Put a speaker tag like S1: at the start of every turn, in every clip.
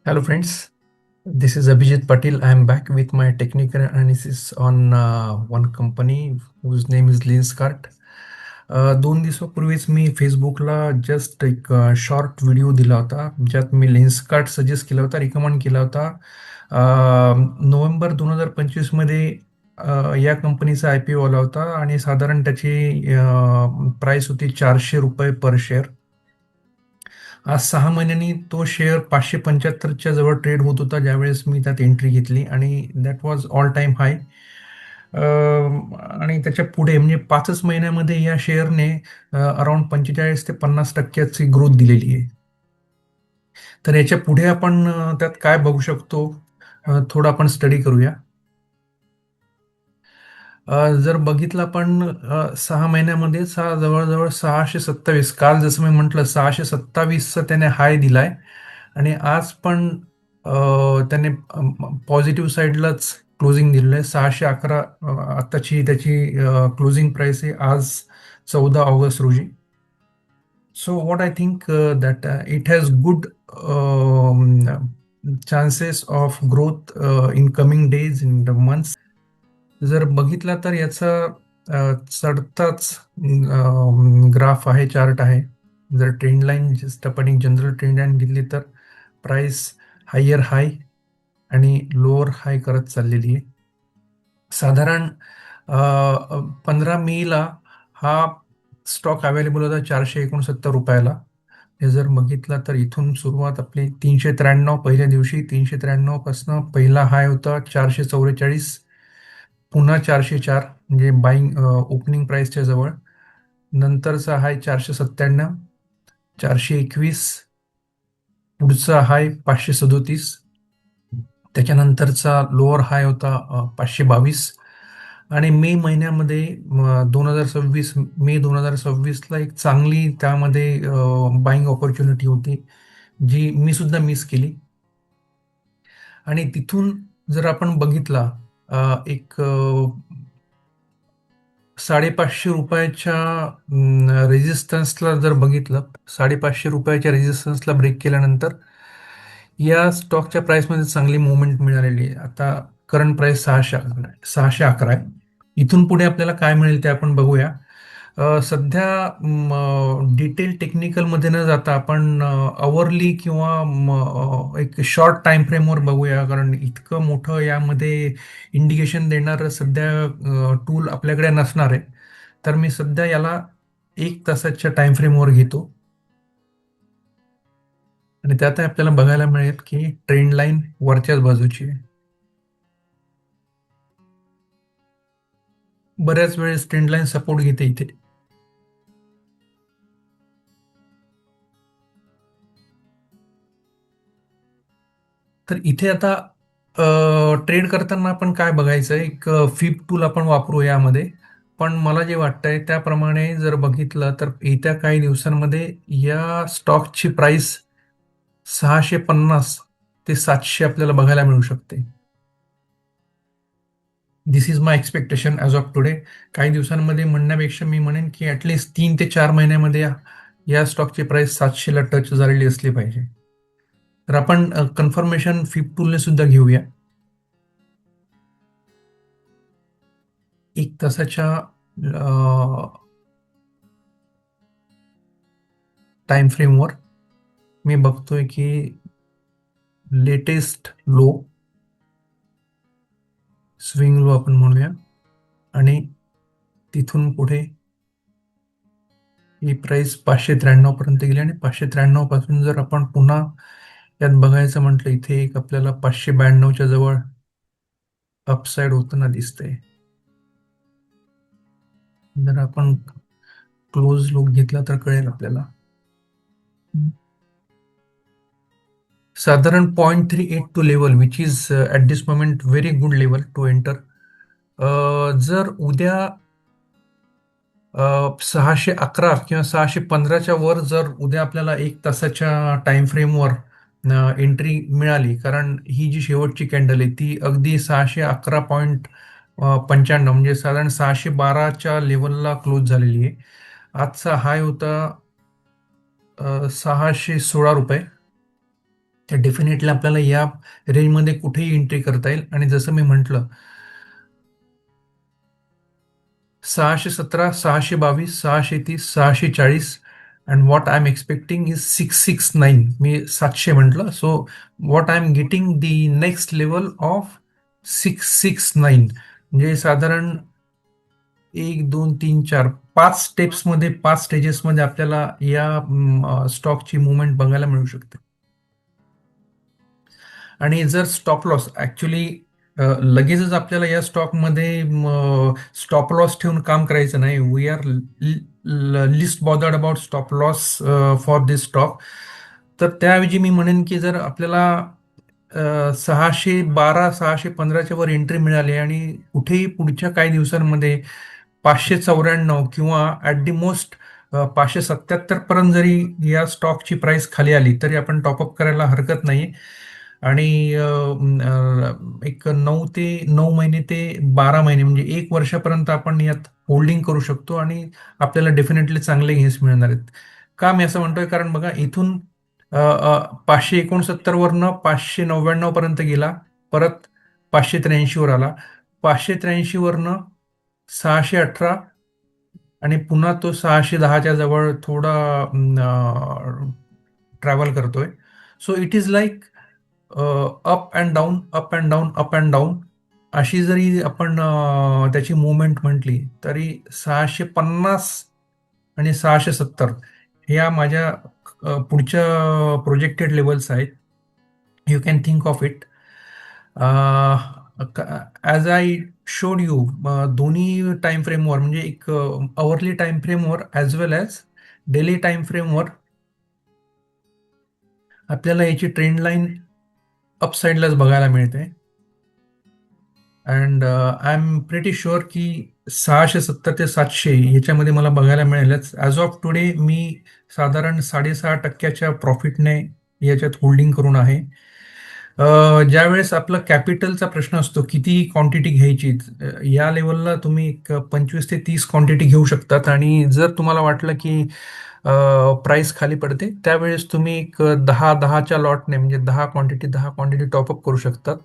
S1: Hello, friends. This is Abhijit Patil. I am back with my technical analysis on one company whose name is Lenskart. 2 दिवसापूर्वीच मी फेसबुकला just एक short video दिला होता ज्यात मी Lenskart suggest केला होता, recommend केला होता. नोव्हेंबर 2025 मध्ये या कंपनीचा IPO आला होता आणि साधारण त्याची प्राइस होती ₹400 पर शेअर. आज 6 महिन्यांनी तो शेअर 575च्या जवळ ट्रेड होत होता ज्यावेळेस मी त्यात एंट्री घेतली आणि दॅट वॉज ऑल टाइम हाय. आणि त्याच्या पुढे म्हणजे 5च महिन्यामध्ये या शेअरने अराउंड 45 ते 50% ग्रोथ दिलेली आहे. तर याच्या पुढे आपण त्यात काय बघू शकतो, थोडं आपण स्टडी करूया. जर बघितलं आपण 6 महिन्यामध्येच हा जवळजवळ 627, काल जसं मी म्हटलं 627चा त्याने हाय दिलाय आणि आज पण त्याने पॉझिटिव्ह साईडलाच क्लोजिंग दिलेलं आहे. 611 आत्ताची त्याची क्लोजिंग प्राइस आहे आज 14 ऑगस्ट रोजी. So what I think that it has good chances of growth in coming days in the months. जर बघितला तर याचा चढताच ग्राफ आहे, चार्ट आहे. जर ट्रेंड लाईन जस्ट आपण एक जनरल ट्रेंड लाईन घेतली तर प्राइस हायर हाय आणि लोअर हाय करत चाललेली आहे. साधारण 15 मेला हा स्टॉक अवेलेबल होता ₹469. हे जर बघितलं तर इथून सुरुवात आपली 393 पहिल्या दिवशी, 393 पासून पहिला हाय होता 444, पुन्हा 404 म्हणजे बाईंग ओपनिंग प्राइसच्या जवळ. नंतरचा हाय 497, 421, पुढचा हाय 537, त्याच्यानंतरचा लोअर हाय होता 522 आणि मे महिन्यामध्ये 2026 मे 2026ला एक चांगली त्यामध्ये बाईंग ऑपॉर्च्युनिटी होती जी मी सुद्धा मिस केली. आणि तिथून जर आपण बघितला एक ₹550च्या रेजिस्टन्सला जर बघितलं, ₹550च्या रेजिस्टन्सला ब्रेक केल्यानंतर या स्टॉकच्या प्राइसमध्ये चांगली मुवमेंट मिळालेली आहे. आता करंट प्राइस 611 आहे. इथून पुढे आपल्याला काय मिळेल ते आपण बघूया. सध्या डिटेल टेक्निकलमध्ये न जाता आपण अवरली किंवा एक शॉर्ट टाइम फ्रेमवर बघूया, कारण इतकं मोठं यामध्ये इंडिकेशन देणारं सध्या टूल आपल्याकडे नसणार आहे. तर मी सध्या याला 1 तासाच्या टाइम फ्रेमवर घेतो आणि त्यात आपल्याला बघायला मिळेल की ट्रेंड लाईन वरच्याच बाजूची आहे. बऱ्याच वेळेस ट्रेंड लाईन सपोर्ट घेते इथे. तर इथे आता ट्रेड करताना आपण काय बघायचं, एक फिब टूल आपण वापरू यामध्ये. पण मला जे वाटतंय त्याप्रमाणे जर बघितलं तर येत्या काही दिवसांमध्ये या स्टॉकची प्राइस 650 ते 700 आपल्याला बघायला मिळू शकते. This is my expectation as of today. काही दिवसांमध्ये म्हणण्यापेक्षा मी म्हणेन की ॲटलिस्ट 3 ते 4 महिन्यामध्ये या स्टॉकची प्राइस 700ला टच झालेली असली पाहिजे. तर आपण कन्फर्मेशन फिब टूलने सुद्धा घेऊया. 1 तासाच्या टाइम फ्रेमवर मी बघतोय की लेटेस्ट लो, स्विंग लो आपण म्हणूया, आणि तिथून पुढे ही प्राइस 593 पर्यंत गेली आणि 593 पासून जर आपण पुन्हा यात बघायचं म्हटलं, इथे एक आपल्याला 592च्या जवळ अपसाइड होताना दिसतंय. जर आपण क्लोज लुक घेतला तर कळेल आपल्याला. साधारण 0.382 level which is at this moment very good level to enter. जर उद्या 611 किंवा 615च्या वर जर उद्या आपल्याला 1 तासाच्या टाइम फ्रेमवर एंट्री मिळाली, कारण ही जी शेवटची कॅन्डल आहे ती अगदी 611.95 म्हणजे साधारण 612च्या लेवलला क्लोज झालेली आहे. आजचा हाय होता ₹616. तर डेफिनेटली आपल्याला या रेंजमध्ये कुठेही एंट्री करता येईल. आणि जसं मी म्हटलं, 617, 622, 630, 640, and what I am expecting is 669. मी 700 म्हटलं, so what I am getting the next level of 669. म्हणजे साधारण एक दोन तीन चार पाच स्टेप्समध्ये, पाच स्टेजेसमध्ये आपल्याला या स्टॉकची मुवमेंट बघायला मिळू शकते. आणि जर स्टॉप लॉस ऍक्च्युली लगेचच आपल्याला या स्टॉकमध्ये स्टॉप लॉस ठेवून काम करायचं नाही. We are least bothered about stop loss for this stock. तर त्याऐवजी मी म्हणेन की जर आपल्याला 612, 615च्या वर एंट्री मिळाली आणि कुठेही पुढच्या काही दिवसांमध्ये 594 किंवा ॲट दी मोस्ट 577 पर्यंत जरी या स्टॉकची प्राइस खाली आली तरी आपण टॉपअप करायला हरकत नाही. आणि एक 9 महिने ते 12 महिने म्हणजे 1 वर्षापर्यंत आपण यात होल्डिंग करू शकतो आणि आपल्याला डेफिनेटली चांगले गेन्स मिळणार आहेत. का मी असं म्हणतोय, कारण बघा इथून 569 वरनं 599 पर्यंत गेला, परत 583 वर आला, 583 वरनं 618, आणि पुन्हा तो 610च्या जवळ थोडा ट्रॅव्हल करतोय. So it is like up and down, up and down, up and down. अशी जरी आपण त्याची मुवमेंट म्हटली तरी 650 आणि 670 ह्या माझ्या पुढच्या प्रोजेक्टेड लेवल्स आहेत. You can think of it. As I showed you, दोन्ही टाइम फ्रेमवर म्हणजे एक अवरली टाइम फ्रेमवर ॲज वेल ॲज डेली टाइम फ्रेमवर आपल्याला याची ट्रेंड लाईन अपसाईडलाच बघायला मिळते. And I am pretty sure की 670 ते 700 ह्याच्यामध्ये मला बघायला मिळेलच. ॲज ऑफ टुडे मी साधारण 6.5% प्रॉफिटने याच्यात होल्डिंग करून आहे. ज्यावेळेस आपला कॅपिटलचा प्रश्न असतो किती क्वांटिटी घ्यायची, या लेवलला तुम्ही एक 25 ते 30 क्वांटिटी घेऊ शकतात. आणि जर तुम्हाला वाटलं की प्राइस खाली पडते त्यावेळेस तुम्ही एक 10-10च्या लॉटने म्हणजे 10 क्वांटिटी टॉपअप करू शकतात.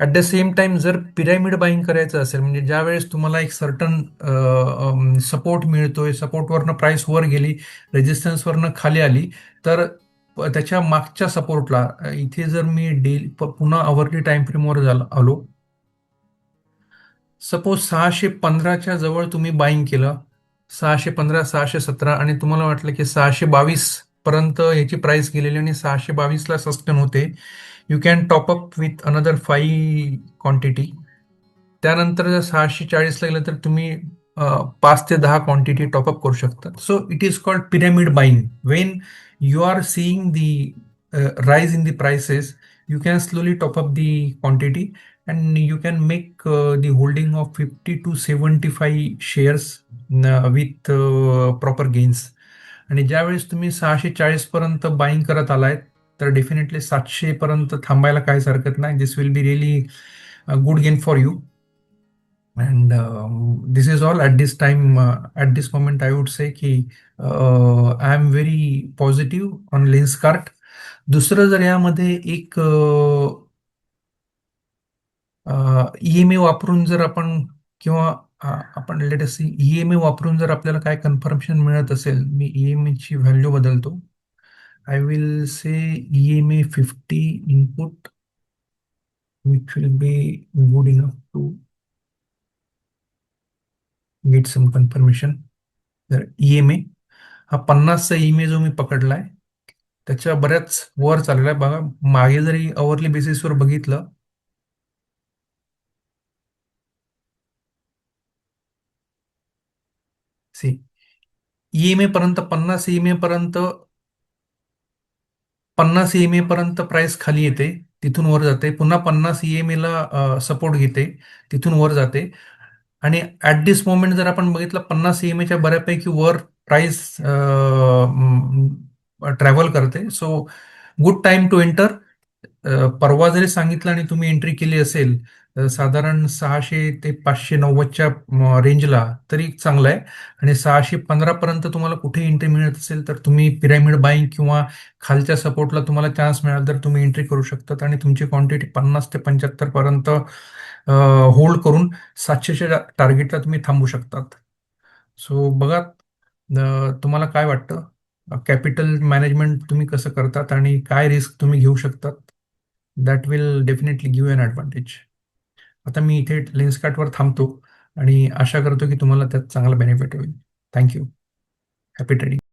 S1: ॲट द सेम टाइम जर पिरामिड बाईंग करायचं असेल, म्हणजे ज्या वेळेस तुम्हाला एक सर्टन सपोर्ट मिळतोय, सपोर्टवरनं प्राइस वर गेली, रेजिस्टन्सवरनं खाली आली, तर त्याच्या मागच्या सपोर्टला इथे जर मी पुन्हा अवरली टाइम फ्रेमवर आलो, सपोज 615च्या जवळ तुम्ही बाईंग केलं, 615, 617, आणि तुम्हाला वाटलं की 622 पर्यंत याची प्राइस गेलेली आणि 622ला सस्टेन होते, you can top up with another 5 quantity. त्यानंतर जर 640ला गेलं तर तुम्ही 5 ते 10 क्वांटिटी टॉपअप करू शकता. So it is called pyramid buying. When you are seeing the rise in the prices, you can slowly top up the quantity and you can make the holding of 50 to 75 shares with proper gains. आणि ज्यावेळेस तुम्ही 640 पर्यंत buying करत आलाय तर definitely 700 पर्यंत थांबायला काहीच हरकत नाही. This will be really good gain for you. And this is all at this time. At this moment, I would say की I am very positive on Lenskart. दुसरं जर यामध्ये एक ईएमए वापरून जर आपण किंवा आपण लेटेस्ट ईएमए वापरून जर आपल्याला काय कन्फर्मेशन मिळत असेल, मी ईएमए ची व्हॅल्यू बदलतो. I will say EMA 50 input which will be good enough to get some confirmation. तर ईएमए हा 50चा ईएमए जो मी पकडलाय त्याच्या बऱ्याच वर चाललेला आहे. बघा मागे जरी अवरली बेसिसवर बघितलं, सी ईएमए पर्यंत 50 ईएमए पर्यंत प्राइस खाली येते, तिथून वर जाते, पुन्हा 50 ईएमए ला सपोर्ट घेते, तिथून वर जाते. आणि ऍट दिस मोमेंट जर आपण बघितलं 50 ईएमएच्या बऱ्यापैकी वर प्राइस ट्रॅव्हल करते. So good time to enter. परवा जरी सांगितलं आणि तुम्ही एंट्री केली असेल साधारण 600 ते 590च्या रेंजला तरी चांगलं आहे. आणि 615 पर्यंत तुम्हाला कुठे एंट्री मिळत असेल तर तुम्ही पिरामिड बाईंग किंवा खालच्या सपोर्टला तुम्हाला चान्स मिळाला तर तुम्ही एंट्री करू शकतात आणि तुमची क्वांटिटी 50 ते 75 पर्यंत होल्ड करून 700च्या टार्गेटला तुम्ही थांबू शकतात. सो बघा, तुम्हाला काय वाटतं, कॅपिटल मॅनेजमेंट तुम्ही कसं करतात आणि काय रिस्क तुम्ही घेऊ शकतात? That will definitely give an advantage. आता मी इथे लेन्सकार्टवर थांबतो आणि आशा करतो की तुम्हाला त्यात चांगला बेनिफिट होईल. थँक्यू. Happy trading.